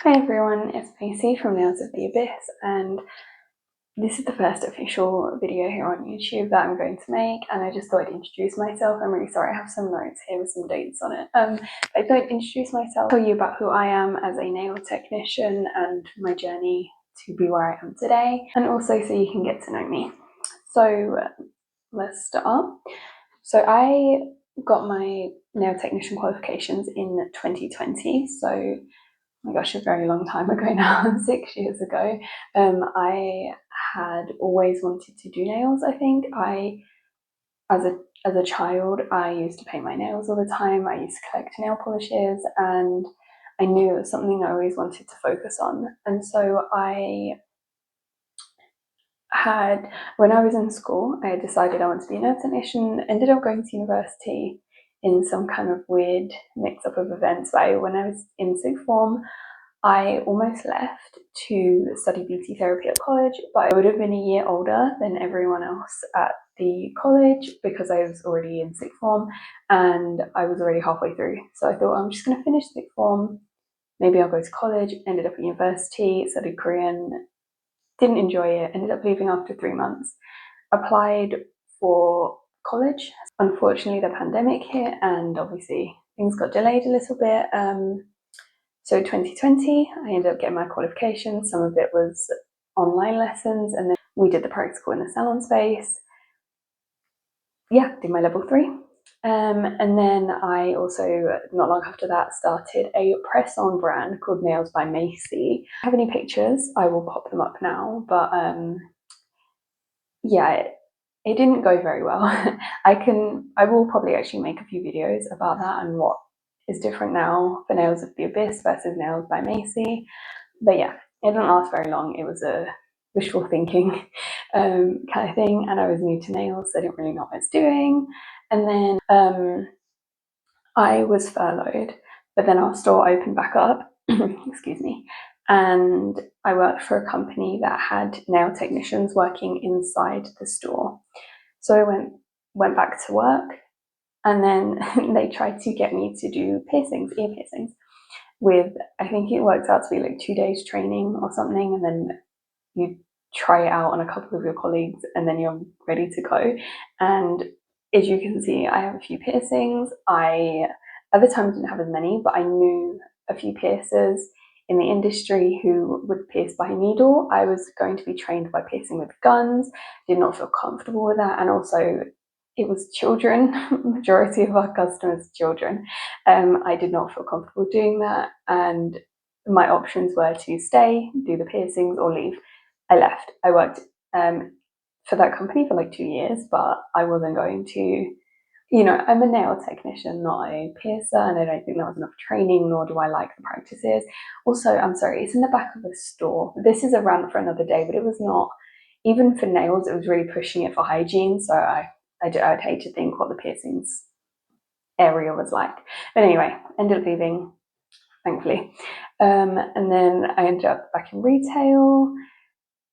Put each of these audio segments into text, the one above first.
Hi everyone, it's Macey from Nails of the Abyss, and this is the first official video here on YouTube that I'm going to make, and I just thought I'd introduce myself. I'm really sorry, I have some notes here with some dates on it. I thought I'd introduce myself, tell you about who I am as a nail technician and my journey to be where I am today, and also so you can get to know me. So let's start. So I got my nail technician qualifications in 2020, so my gosh, a very long time ago now, 6 years ago. I had always wanted to do nails. I think as a child, I used to paint my nails all the time. I used to collect nail polishes, and I knew it was something I always wanted to focus on. And so when I was in school, I had decided I wanted to be a nail technician. Ended up going to university in some kind of weird mix-up of events. But when I was in sixth form, I almost left to study beauty therapy at college, but I would have been a year older than everyone else at the college because I was already in sixth form and I was already halfway through. So I thought, I'm just going to finish sixth form, maybe I'll go to college. Ended up at university, studied Korean, didn't enjoy it, ended up leaving after 3 months. Applied for college. Unfortunately, the pandemic hit and obviously things got delayed a little bit. So 2020, I ended up getting my qualifications. Some of it was online lessons, and then we did the practical in the salon space. Yeah, did my level 3. And then I also, not long after that, started a press-on brand called Nails by Macey. If I have any pictures, I will pop them up now, but yeah, it didn't go very well. I will probably actually make a few videos about that and what is different now for Nails of the Abyss versus Nails by Macey. But yeah, it didn't last very long. It was a wishful thinking kind of thing, and I was new to nails, so I didn't really know what I was doing. And then I was furloughed, but then our store opened back up, excuse me, and I worked for a company that had nail technicians working inside the store. So I went back to work, and then they tried to get me to do piercings, ear piercings, with, I think it works out to be like 2 days training or something, and then you try it out on a couple of your colleagues and then you're ready to go. And as you can see, I have a few piercings. I at the time didn't have as many, but I knew a few piercers in the industry who would pierce by needle. I was going to be trained by piercing with guns, did not feel comfortable with that, and also it was children. Majority of our customers are children. I did not feel comfortable doing that, and my options were to stay, do the piercings, or leave. I left. I worked for that company for like 2 years, but I wasn't going to, I'm a nail technician, not a piercer, and I don't think there was enough training, nor do I like the practices. Also, I'm sorry, it's in the back of the store. This is a rant for another day, but it was not, even for nails, it was really pushing it for hygiene, so I'd hate to think what the piercings area was like. But anyway, ended up leaving, thankfully. And then I ended up back in retail,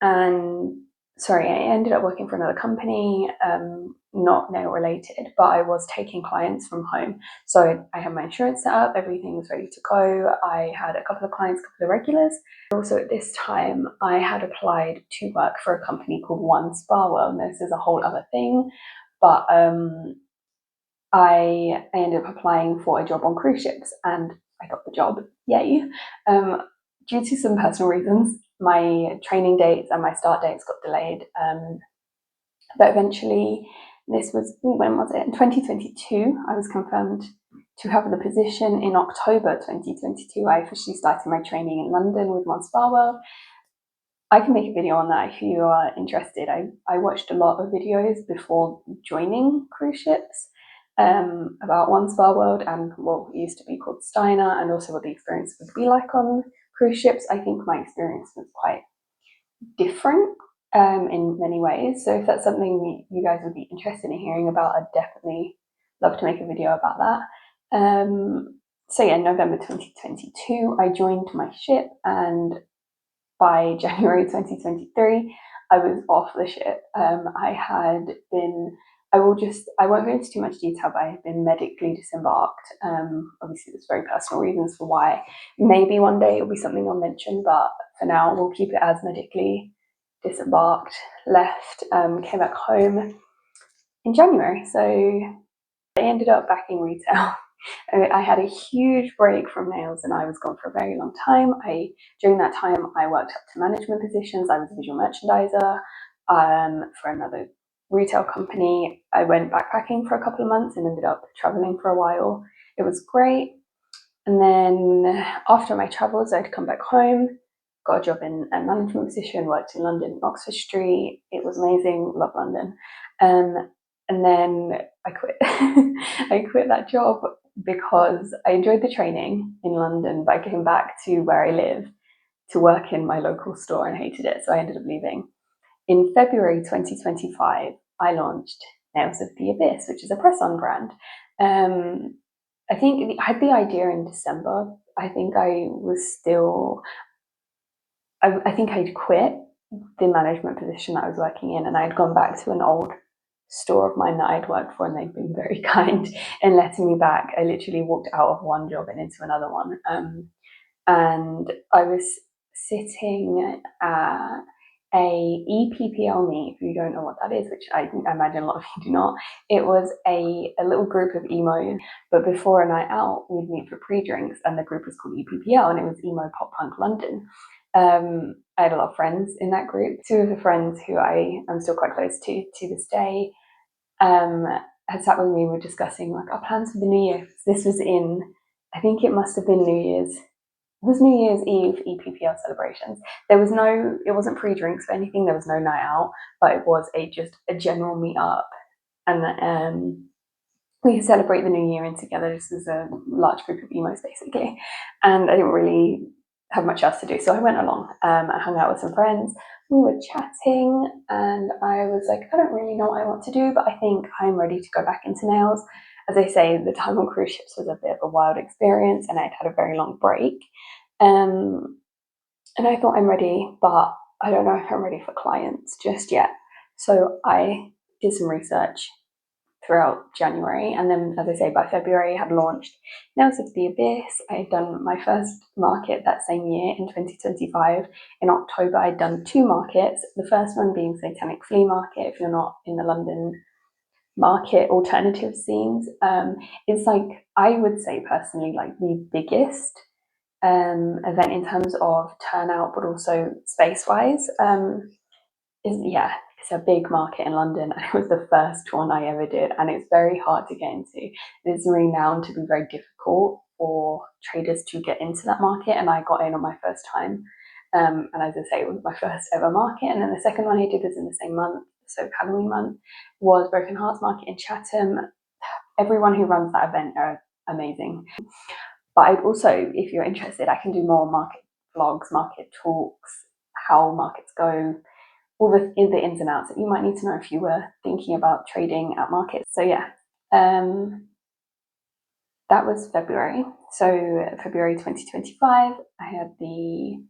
and I ended up working for another company, not nail related, but I was taking clients from home. So I had my insurance set up, everything was ready to go. I had a couple of clients, a couple of regulars. Also at this time, I had applied to work for a company called One Spa World. This is a whole other thing, but I ended up applying for a job on cruise ships, and I got the job, yay. Due to some personal reasons, my training dates and my start dates got delayed, but eventually, when was it? In 2022, I was confirmed to have the position. In October 2022, I officially started my training in London with One Spa World. I can make a video on that if you are interested. I watched a lot of videos before joining cruise ships about One Spa World and what used to be called Steiner, and also what the experience would be like on cruise ships. I think my experience was quite different in many ways. So if that's something you guys would be interested in hearing about, I'd definitely love to make a video about that. So yeah, November 2022, I joined my ship, and by January 2023, I was off the ship. I had been I won't go into too much detail, but I have been medically disembarked. Obviously, there's very personal reasons for why. Maybe one day it'll be something I'll mention, but for now, we'll keep it as medically disembarked. Left, came back home in January. So I ended up back in retail. I had a huge break from nails and I was gone for a very long time. During that time, I worked up to management positions. I was a visual merchandiser for another retail company. I went backpacking for a couple of months and ended up traveling for a while. It was great. And then after my travels, I'd come back home, got a job in a management position, worked in London, Oxford Street. It was amazing, love London. And then I quit. I quit that job because I enjoyed the training in London, but I came back to where I live to work in my local store and hated it, so I ended up leaving. In February 2025, I launched Nails of the Abyss, which is a press-on brand. I think I had the idea in December. I think I think I'd quit the management position that I was working in, and I'd gone back to an old store of mine that I'd worked for, and they'd been very kind in letting me back. I literally walked out of one job and into another one. And I was sitting at a EPPL meet, if you don't know what that is, which I imagine a lot of you do not. It was a little group of emos, but before a night out, we'd meet for pre-drinks, and the group was called EPPL, and it was Emo Pop Punk London. I had a lot of friends in that group. Two of the friends who I am still quite close to this day had sat with me and were discussing like our plans for the new year. This was I think it must have been New Year's. It was New Year's Eve EPPL celebrations. It wasn't pre-drinks or anything. There was no night out, but it was just a general meet up, and we could celebrate the new year in together just as a large group of emos basically. And I didn't really have much else to do, so I went along. I hung out with some friends. We were chatting, and I was like, I don't really know what I want to do, but I think I'm ready to go back into nails. As I say, the time on cruise ships was a bit of a wild experience, and I'd had a very long break. And I thought I'm ready, but I don't know if I'm ready for clients just yet. So I did some research throughout January, and then, as I say, by February I had launched Nails of the Abyss. I had done my first market that same year in 2025. In October I'd done 2 markets, the first one being Satanic Flea Market. If you're not in the London market alternative scenes, it's like, I would say personally, like the biggest event in terms of turnout, but also space-wise. It's a big market in London, and it was the first one I ever did, and it's very hard to get into. It's renowned to be very difficult for traders to get into that market, and I got in on my first time. And as I say, it was my first ever market. And then the second one I did was in the same month, so Halloween month, was Broken Hearts Market in Chatham. Everyone who runs that event are amazing. But I'd also, if you're interested, I can do more market vlogs, market talks, how markets go, all the ins and outs that you might need to know if you were thinking about trading at markets. So yeah, that was February. So February 2025, I had the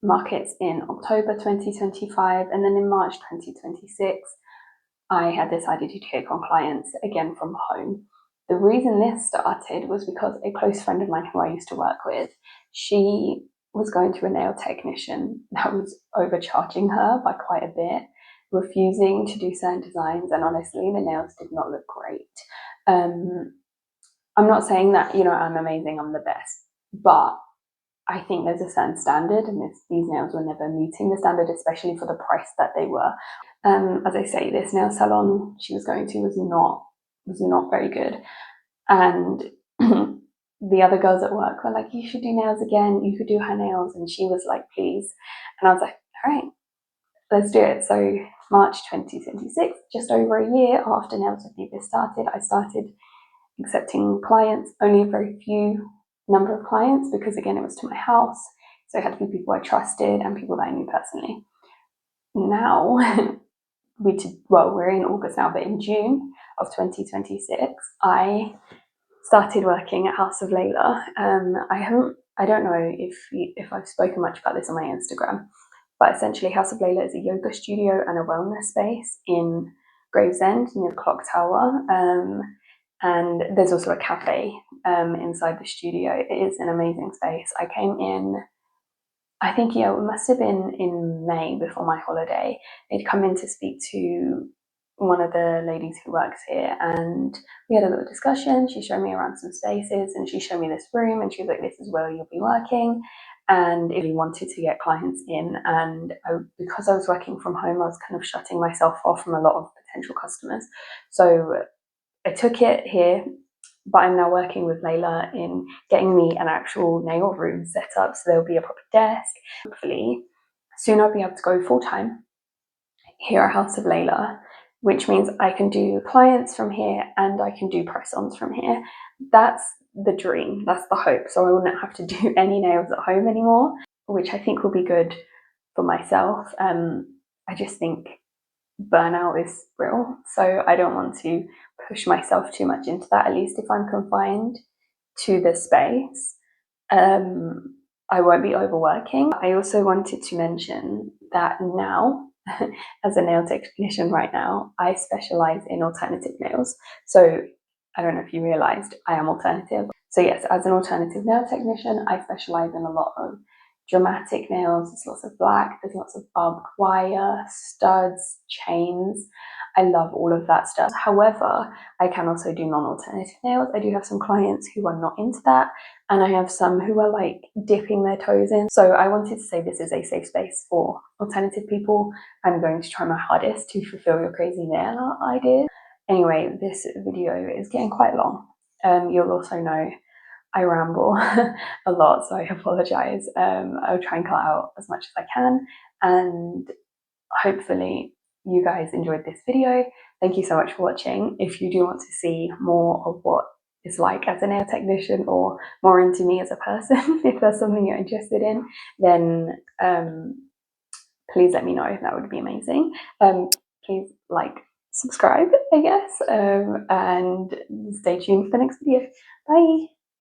markets in October 2025, and then in March 2026, I had decided to take on clients again from home. The reason this started was because a close friend of mine who I used to work with, she was going to a nail technician that was overcharging her by quite a bit, refusing to do certain designs, and honestly, the nails did not look great. I'm not saying that, I'm amazing, I'm the best, but I think there's a certain standard, and these nails were never meeting the standard, especially for the price that they were. As I say, this nail salon she was going to was not very good, and the other girls at work were like, you should do nails again, you could do her nails, and she was like, please. And I was like, all right, let's do it. So March 2026, just over a year after Nails of the Abyss started, I started accepting clients, only a very few number of clients, because again, it was to my house, so it had to be people I trusted and people that I knew personally. Now, we're in August now, but in June of 2026, I started working at House of Layla. I don't know if I've spoken much about this on my Instagram, but essentially House of Layla is a yoga studio and a wellness space in Gravesend near the clock tower, and there's also a cafe inside the studio. It is an amazing space. I came in, I think, yeah, it must have been in May before my holiday. They'd come in to speak to one of the ladies who works here, and we had a little discussion. She showed me around some spaces, and she showed me this room, and she was like, this is where you'll be working. And if you wanted to get clients in, and because I was working from home, I was kind of shutting myself off from a lot of potential customers. So I took it here, but I'm now working with Layla in getting me an actual nail room set up, so there'll be a proper desk. Hopefully soon I'll be able to go full-time here at House of Layla, which means I can do clients from here and I can do press-ons from here. That's the dream, that's the hope. So I wouldn't have to do any nails at home anymore, which I think will be good for myself. I just think burnout is real, so I don't want to push myself too much into that. At least if I'm confined to the space, I won't be overworking. I also wanted to mention that now, as a nail technician right now, I specialize in alternative nails. So I don't know if you realized I am alternative. So yes, as an alternative nail technician, I specialize in a lot of dramatic nails. There's lots of black, there's lots of barbed wire, studs, chains. I love all of that stuff. However, I can also do non-alternative nails. I do have some clients who are not into that, and I have some who are like dipping their toes in. So I wanted to say this is a safe space for alternative people. I'm going to try my hardest to fulfill your crazy nail art ideas. Anyway, this video is getting quite long. You'll also know I ramble a lot, so I apologize. I'll try and cut out as much as I can, and hopefully you guys enjoyed this video. Thank you so much for watching. If you do want to see more of what it's like as a nail technician, or more into me as a person, if that's something you're interested in, then please let me know. That would be amazing. Please like, subscribe, I guess, and stay tuned for the next video. Bye.